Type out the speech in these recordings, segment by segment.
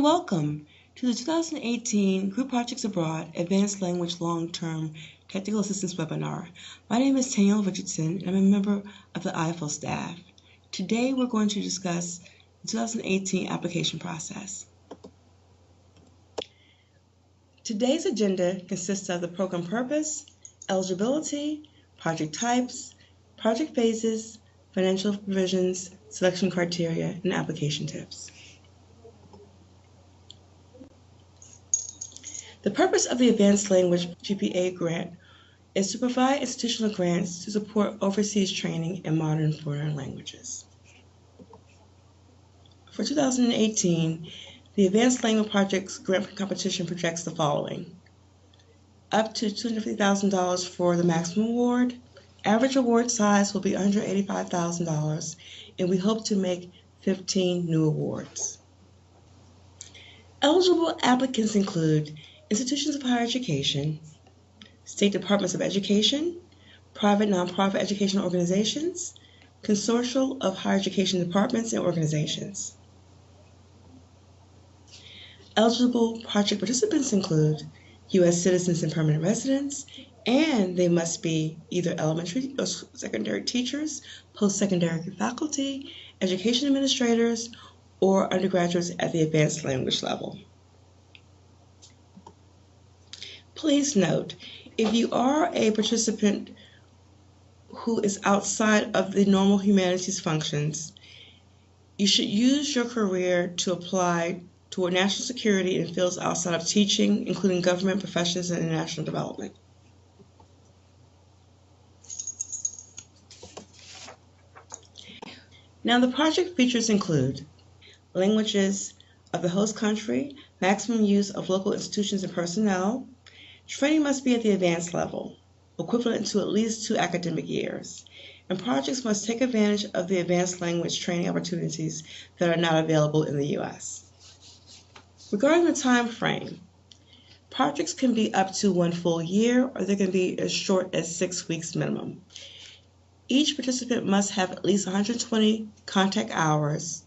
Welcome to the 2018 Group Projects Abroad Advanced Language Long-Term Technical Assistance webinar. My name is Tanyelle Richardson, and I'm a member of the IFLE staff. Today we're going to discuss the 2018 application process. Today's agenda consists of the program purpose, eligibility, project types, project phases, financial provisions, selection criteria, and application tips. The purpose of the Advanced Language GPA grant is to provide institutional grants to support overseas training in modern foreign languages. For 2018, the Advanced Language Projects Grant Competition projects the following: up to $250,000 for the maximum award. Average award size will be $185,000, and we hope to make 15 new awards. Eligible applicants include institutions of higher education, state departments of education, private nonprofit educational organizations, consortium of higher education departments and organizations. Eligible project participants include U.S. citizens and permanent residents, and they must be either elementary or secondary teachers, post-secondary faculty, education administrators, or undergraduates at the advanced language level. Please note, if you are a participant who is outside of the normal humanities functions, you should use your career to apply toward national security in fields outside of teaching, including government, professions, and international development. Now, the project features include languages of the host country, maximum use of local institutions and personnel. Training must be at the advanced level, equivalent to at least 2 academic years, and projects must take advantage of the advanced language training opportunities that are not available in the U.S. Regarding the time frame, projects can be up to 1 full year, or they can be as short as 6 weeks minimum. Each participant must have at least 120 contact hours,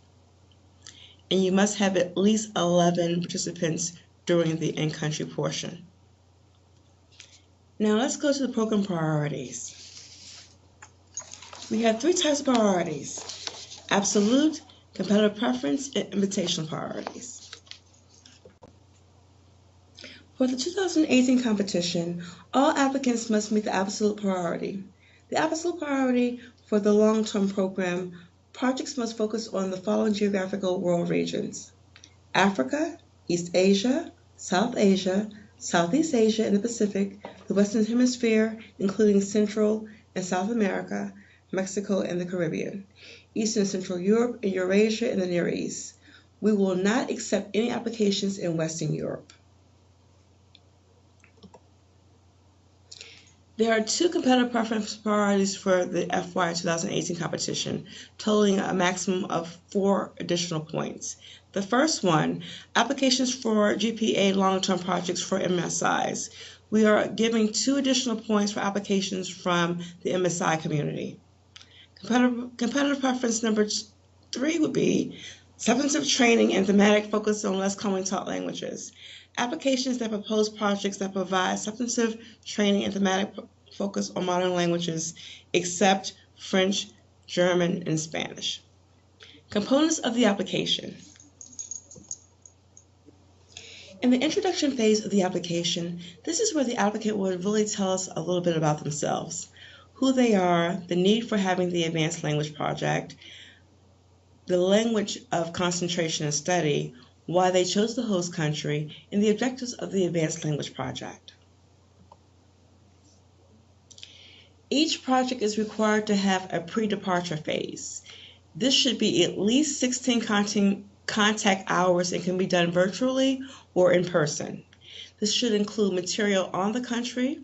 and you must have at least 11 participants during the in-country portion. Now let's go to the program priorities. We have 3 types of priorities: absolute, competitive preference, and invitational priorities. For the 2018 competition, all applicants must meet the absolute priority. The absolute priority for the long-term program, projects must focus on the following geographical world regions: Africa, East Asia, South Asia, Southeast Asia and the Pacific, the Western Hemisphere, including Central and South America, Mexico, and the Caribbean, Eastern and Central Europe, and Eurasia and the Near East. We will not accept any applications in Western Europe. There are 2 competitive preference priorities for the FY 2018 competition, totaling a maximum of 4 additional points. The first one, applications for GPA long-term projects for MSIs. We are giving 2 additional points for applications from the MSI community. Competitive preference number 3 would be substantive training and thematic focus on less commonly taught languages. Applications that propose projects that provide substantive training and thematic focus on modern languages except French, German, and Spanish. Components of the application. In the introduction phase of the application, this is where the applicant will really tell us a little bit about themselves, who they are, the need for having the advanced language project, the language of concentration and study, why they chose the host country, and the objectives of the advanced language project. Each project is required to have a pre-departure phase. This should be at least 16 contact hours and can be done virtually or in person. This should include material on the country.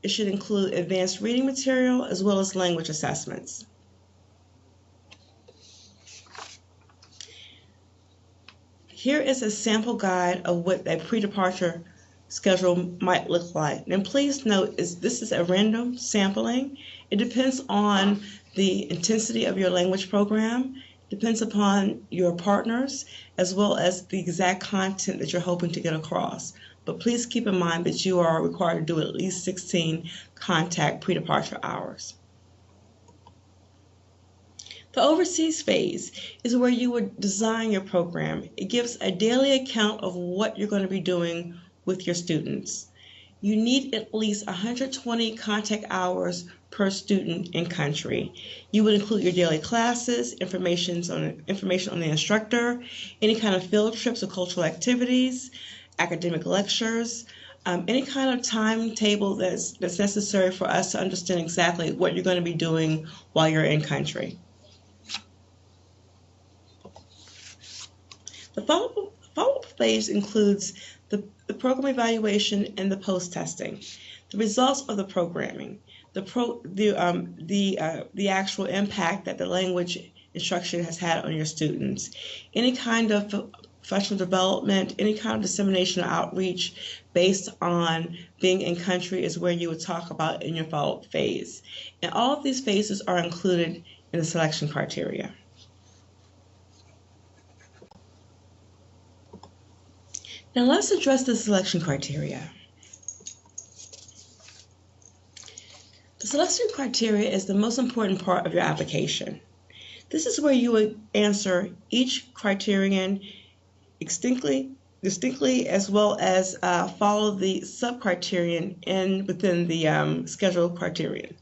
It should include advanced reading material as well as language assessments. Here is a sample guide of what a pre-departure schedule might look like. And please note, this is a random sampling. It depends on the intensity of your language program depends upon your partners as well as the exact content that you're hoping to get across. But please keep in mind that you are required to do at least 16 contact pre-departure hours. The overseas phase is where you would design your program. It gives a daily account of what you're going to be doing with your students. You need at least 120 contact hours per student in country. You would include your daily classes, information on the instructor, any kind of field trips or cultural activities, academic lectures, any kind of timetable that's necessary for us to understand exactly what you're going to be doing while you're in country. The follow-up phase includes the program evaluation and the post-testing, the results of the programming, the actual impact that the language instruction has had on your students, any kind of professional development, any kind of dissemination or outreach based on being in country is where you would talk about in your follow-up phase. And all of these phases are included in the selection criteria. Now let's address the selection criteria. The selection criteria is the most important part of your application. This is where you would answer each criterion distinctly as well as follow the sub-criterion within the scheduled criterion.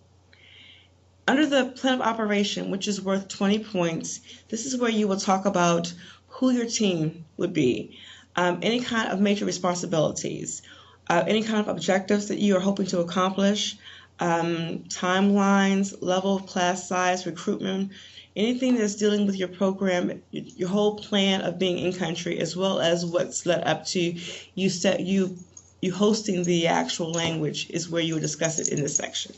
Under the plan of operation, which is worth 20 points, this is where you will talk about who your team would be. Any kind of major responsibilities, any kind of objectives that you are hoping to accomplish, timelines, level of class size, recruitment, anything that's dealing with your program, your whole plan of being in country, as well as what's led up to you hosting the actual language is where you will discuss it in this section.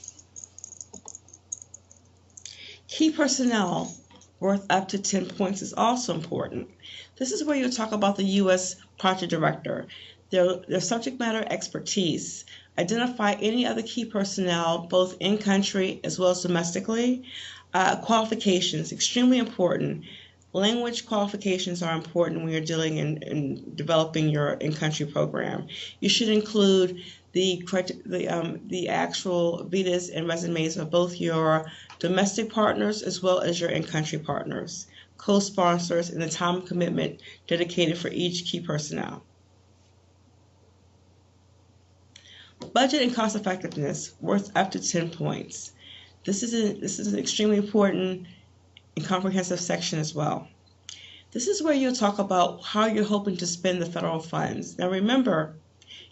Key personnel worth up to 10 points is also important. This is where you'll talk about the U.S. project director, their subject matter expertise, identify any other key personnel, both in country as well as domestically. Qualifications, extremely important. Language qualifications are important when you're dealing in developing your in-country program. You should include the actual vitas and resumes of both your domestic partners as well as your in-country partners, co-sponsors, and the time commitment dedicated for each key personnel. Budget and cost effectiveness worth up to 10 points. This is an extremely important and comprehensive section as well. This is where you'll talk about how you're hoping to spend the federal funds. Now remember,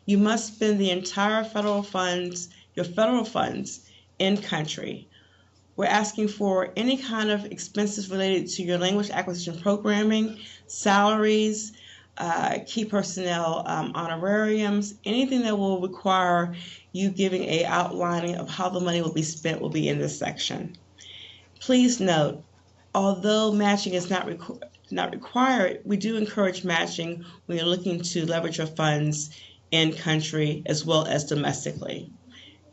you must spend the entire federal funds, your federal funds, in country. We're asking for any kind of expenses related to your language acquisition programming, salaries, key personnel honorariums, anything that will require you giving a outlining of how the money will be spent will be in this section. Please note, although matching is not required, we do encourage matching when you're looking to leverage your funds in country as well as domestically.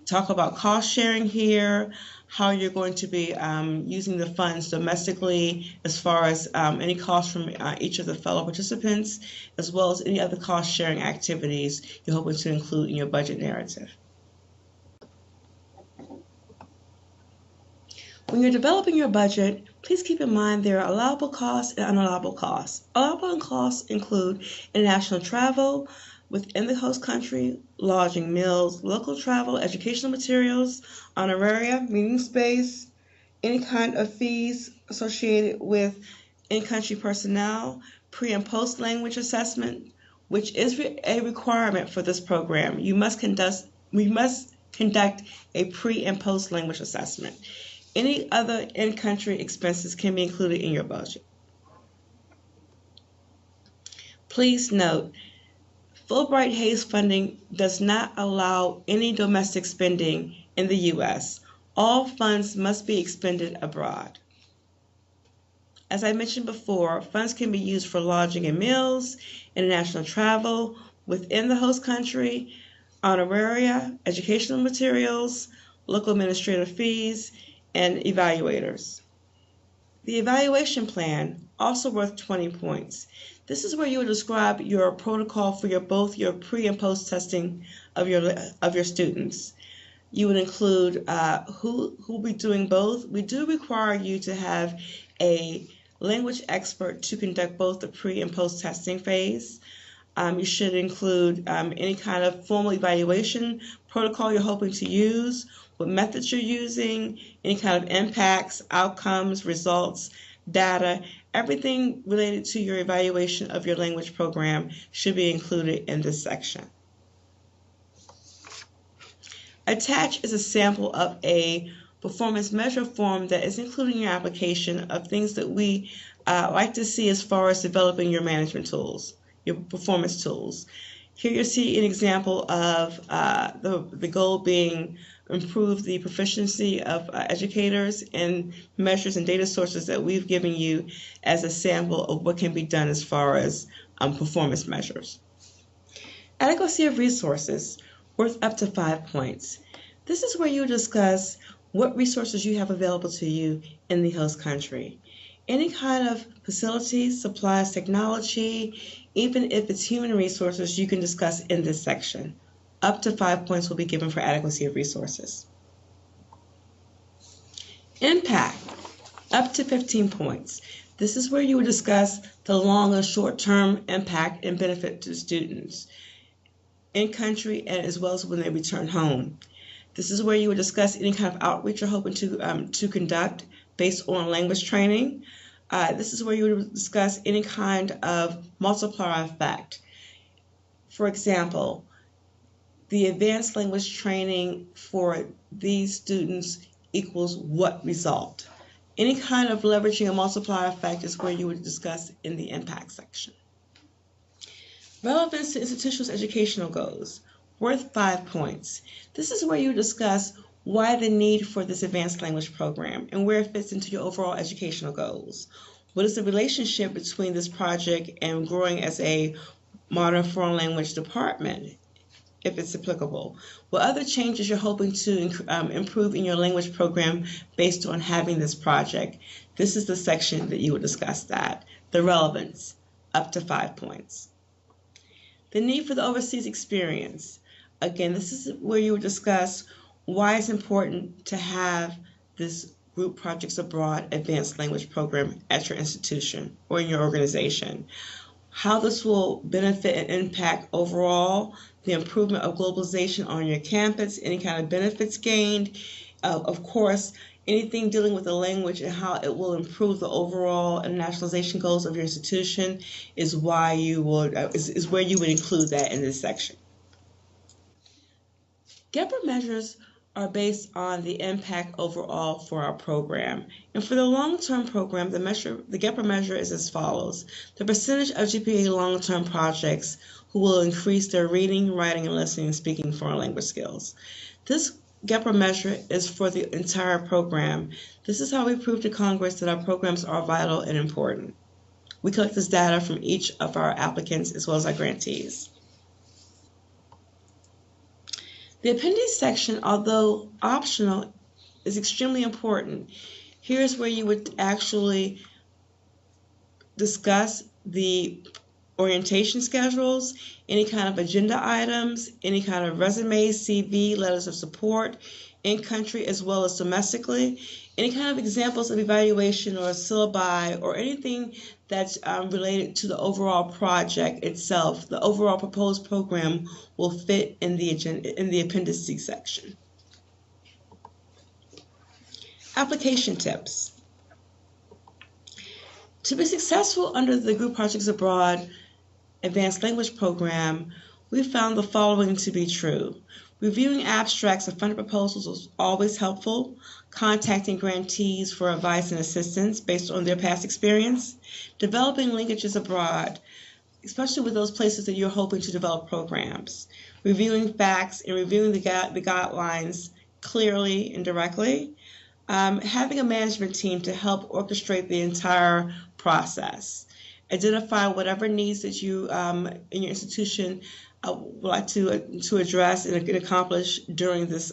Talk about cost sharing here, how you're going to be using the funds domestically as far as any costs from each of the fellow participants, as well as any other cost sharing activities you're hoping to include in your budget narrative. When you're developing your budget, please keep in mind there are allowable costs and unallowable costs. Allowable costs include international travel within the host country, lodging, meals, local travel, educational materials, honoraria, meeting space, any kind of fees associated with in-country personnel, pre- and post-language assessment, which is a requirement for this program. We must conduct a pre- and post-language assessment. Any other in-country expenses can be included in your budget. Please note, Fulbright-Hays funding does not allow any domestic spending in the U.S. All funds must be expended abroad. As I mentioned before, funds can be used for lodging and meals, international travel within the host country, honoraria, educational materials, local administrative fees, and evaluators. The evaluation plan, also worth 20 points. This is where you will describe your protocol for both your pre and post testing of your students. You would include who will be doing both. We do require you to have a language expert to conduct both the pre and post testing phase. You should include any kind of formal evaluation protocol you're hoping to use, what methods you're using, any kind of impacts, outcomes, results, data. Everything related to your evaluation of your language program should be included in this section. Attached is a sample of a performance measure form that is included in your application of things that we like to see as far as developing your management tools, your performance tools. Here you see an example of the goal being improve the proficiency of educators and measures and data sources that we've given you as a sample of what can be done as far as performance measures. Adequacy of resources, worth up to 5 points. This is where you discuss what resources you have available to you in the host country. Any kind of facilities, supplies, technology, even if it's human resources, you can discuss in this section. Up to 5 points will be given for adequacy of resources. Impact, up to 15 points. This is where you will discuss the long and short-term impact and benefit to students in country and as well as when they return home. This is where you will discuss any kind of outreach you're hoping to conduct based on language training. This is where you would discuss any kind of multiplier effect. For example, the advanced language training for these students equals what result. Any kind of leveraging a multiplier effect is where you would discuss in the impact section. Relevance to institutions' educational goals, worth 5 points. This is where you discuss why the need for this advanced language program and where it fits into your overall educational goals. What is the relationship between this project and growing as a modern foreign language department, if it's applicable? What other changes you're hoping to improve in your language program based on having this project? This is the section that you will discuss that. The relevance, up to 5 points. The need for the overseas experience. Again, this is where you will discuss why it's important to have this Group Projects Abroad advanced language program at your institution or in your organization. How this will benefit and impact overall the improvement of globalization on your campus, any kind of benefits gained, of course, anything dealing with the language and how it will improve the overall internationalization goals of your institution is why you would is where you would include that in this section. GEPR measures are based on the impact overall for our program. And for the long-term program, the GEPR measure is as follows. The percentage of GPA long-term projects who will increase their reading, writing, and listening and speaking foreign language skills. This GEPR measure is for the entire program. This is how we prove to Congress that our programs are vital and important. We collect this data from each of our applicants as well as our grantees. The appendix section, although optional, is extremely important. Here's where you would actually discuss the orientation schedules, any kind of agenda items, any kind of resumes, CV, letters of support, in country as well as domestically, any kind of examples of evaluation or syllabi or anything that's related to the overall project itself. The overall proposed program will fit in the agenda, in the appendices section. Application tips. To be successful under the Group Projects Abroad Advanced Language Program, we found the following to be true. Reviewing abstracts of funded proposals was always helpful. Contacting grantees for advice and assistance based on their past experience. Developing linkages abroad, especially with those places that you're hoping to develop programs. Reviewing facts and reviewing the guidelines clearly and directly. Having a management team to help orchestrate the entire process. Identify whatever needs that you in your institution would like to address and accomplish during this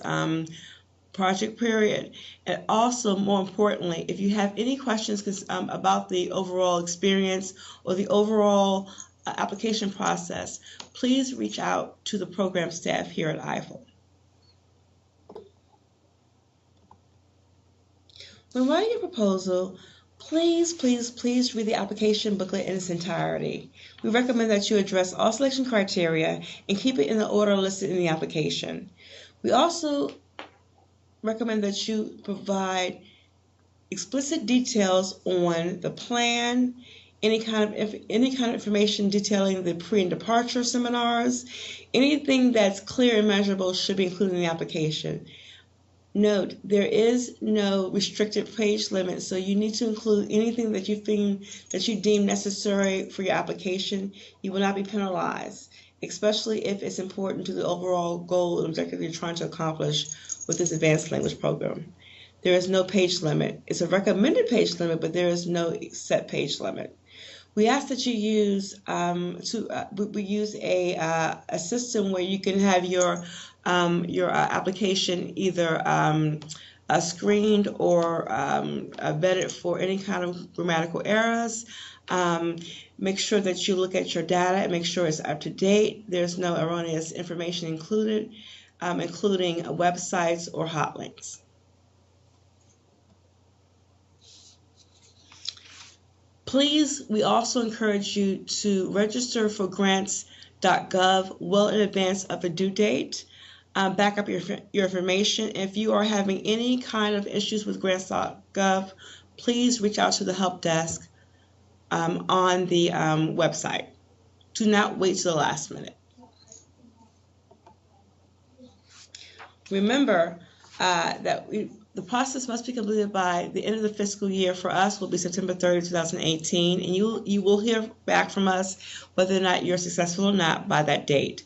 project period. And also, more importantly, if you have any questions about the overall experience or the overall application process, please reach out to the program staff here at IFLE. When writing your proposal, please read the application booklet in its entirety. We recommend that you address all selection criteria and keep it in the order listed in the application. We also recommend that you provide explicit details on the plan, any kind of information detailing the pre and departure seminars. Anything that's clear and measurable should be included in the application. Note, there is no restricted page limit, so you need to include anything that you deem necessary for your application. You will not be penalized, especially if it's important to the overall goal and objective you're trying to accomplish with this advanced language program. There is no page limit. It's a recommended page limit, but there is no set page limit. We ask that you use we use a system where you can have your application either screened or vetted for any kind of grammatical errors. Make sure that you look at your data and make sure it's up to date. There's no erroneous information included, including websites or hot links. Please, we also encourage you to register for grants.gov well in advance of the due date. Back up your information. If you are having any kind of issues with grants.gov, please reach out to the help desk on the website. Do not wait till the last minute. Remember that the process must be completed by the end of the fiscal year. For us, will be September 30, 2018, and you will hear back from us whether or not you're successful or not by that date.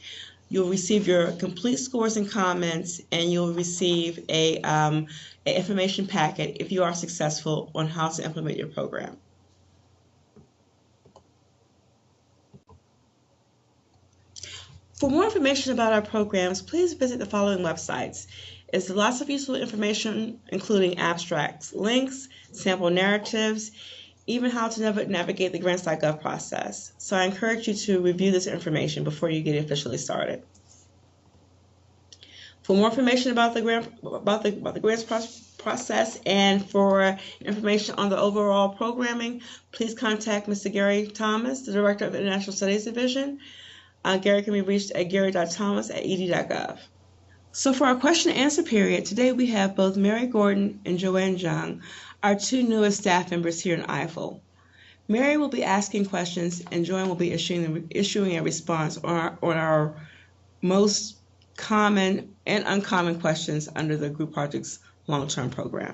You'll receive your complete scores and comments, and you'll receive an information packet if you are successful on how to implement your program. For more information about our programs, please visit the following websites. There's lots of useful information, including abstracts, links, sample narratives, even how to navigate the grants.gov process. So I encourage you to review this information before you get officially started. For more information about the grants process and for information on the overall programming, please contact Mr. Gary Thomas, the Director of International Studies Division. Gary can be reached at gary.thomas@ed.gov. So for our question and answer period, today we have both Mary Gordon and Joanne Jung, our two newest staff members here in IFLE. Mary will be asking questions and Joanne will be issuing a response on our most common and uncommon questions under the Group Projects long-term program.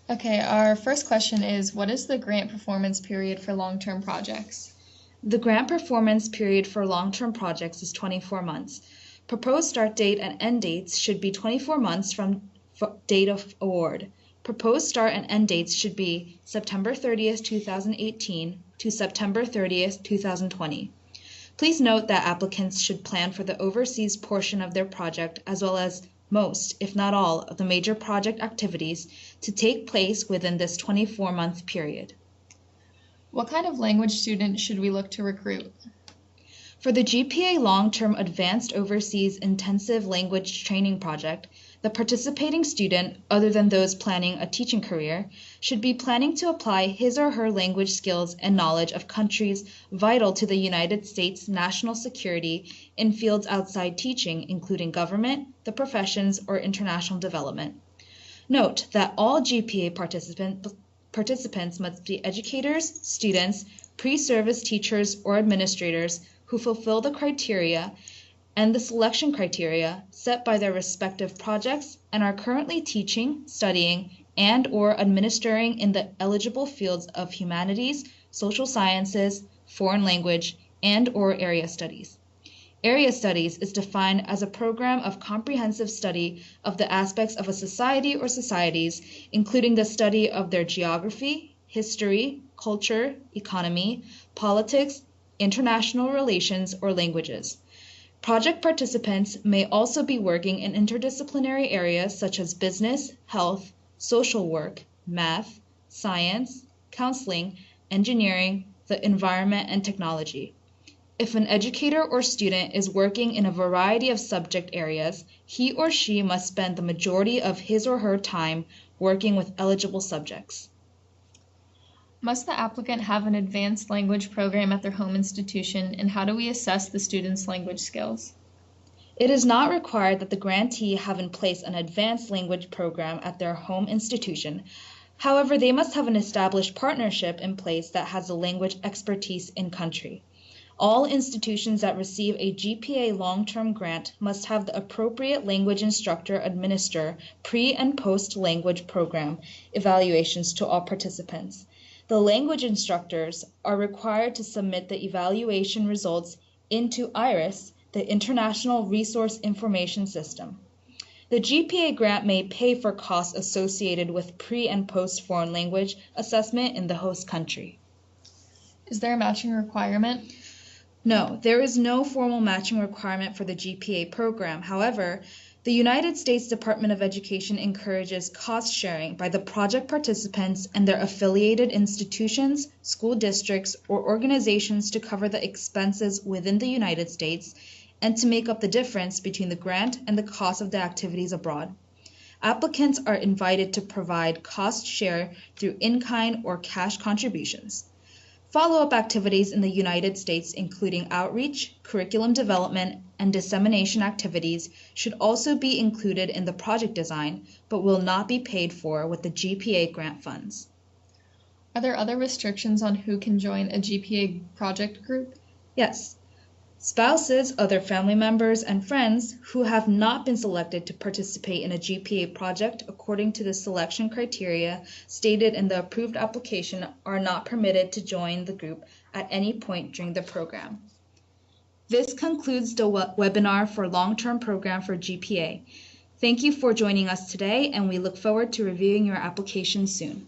Okay, our first question is, what is the grant performance period for long-term projects? The grant performance period for long-term projects is 24 months. Proposed start date and end dates should be 24 months from date of award. Proposed start and end dates should be September 30th, 2018 to September 30th, 2020. Please note that applicants should plan for the overseas portion of their project as well as most, if not all, of the major project activities to take place within this 24-month period. What kind of language student should we look to recruit? For the GPA Long-Term Advanced Overseas Intensive Language Training Project, the participating student, other than those planning a teaching career, should be planning to apply his or her language skills and knowledge of countries vital to the United States national security in fields outside teaching, including government, the professions, or international development. Note that all GPA participants must be educators, students, pre-service teachers, or administrators who fulfill the criteria and the selection criteria set by their respective projects and are currently teaching, studying, and or administering in the eligible fields of humanities, social sciences, foreign language, and or area studies. Area studies is defined as a program of comprehensive study of the aspects of a society or societies, including the study of their geography, history, culture, economy, politics, international relations, or languages. Project participants may also be working in interdisciplinary areas such as business, health, social work, math, science, counseling, engineering, the environment, and technology. If an educator or student is working in a variety of subject areas, he or she must spend the majority of his or her time working with eligible subjects. Must the applicant have an advanced language program at their home institution, and how do we assess the student's language skills? It is not required that the grantee have in place an advanced language program at their home institution. However, they must have an established partnership in place that has the language expertise in country. All institutions that receive a GPA long-term grant must have the appropriate language instructor administer pre- and post-language program evaluations to all participants. The language instructors are required to submit the evaluation results into IRIS, the International Resource Information System. The GPA grant may pay for costs associated with pre- and post-foreign language assessment in the host country. Is there a matching requirement? No, there is no formal matching requirement for the GPA program. However, the United States Department of Education encourages cost sharing by the project participants and their affiliated institutions, school districts, or organizations to cover the expenses within the United States and to make up the difference between the grant and the cost of the activities abroad. Applicants are invited to provide cost share through in-kind or cash contributions. Follow-up activities in the United States, including outreach, curriculum development, and dissemination activities, should also be included in the project design, but will not be paid for with the GPA grant funds. Are there other restrictions on who can join a GPA project group? Yes. Spouses, other family members, and friends who have not been selected to participate in a GPA project according to the selection criteria stated in the approved application are not permitted to join the group at any point during the program. This concludes the webinar for long-term program for GPA. Thank you for joining us today, and we look forward to reviewing your application soon.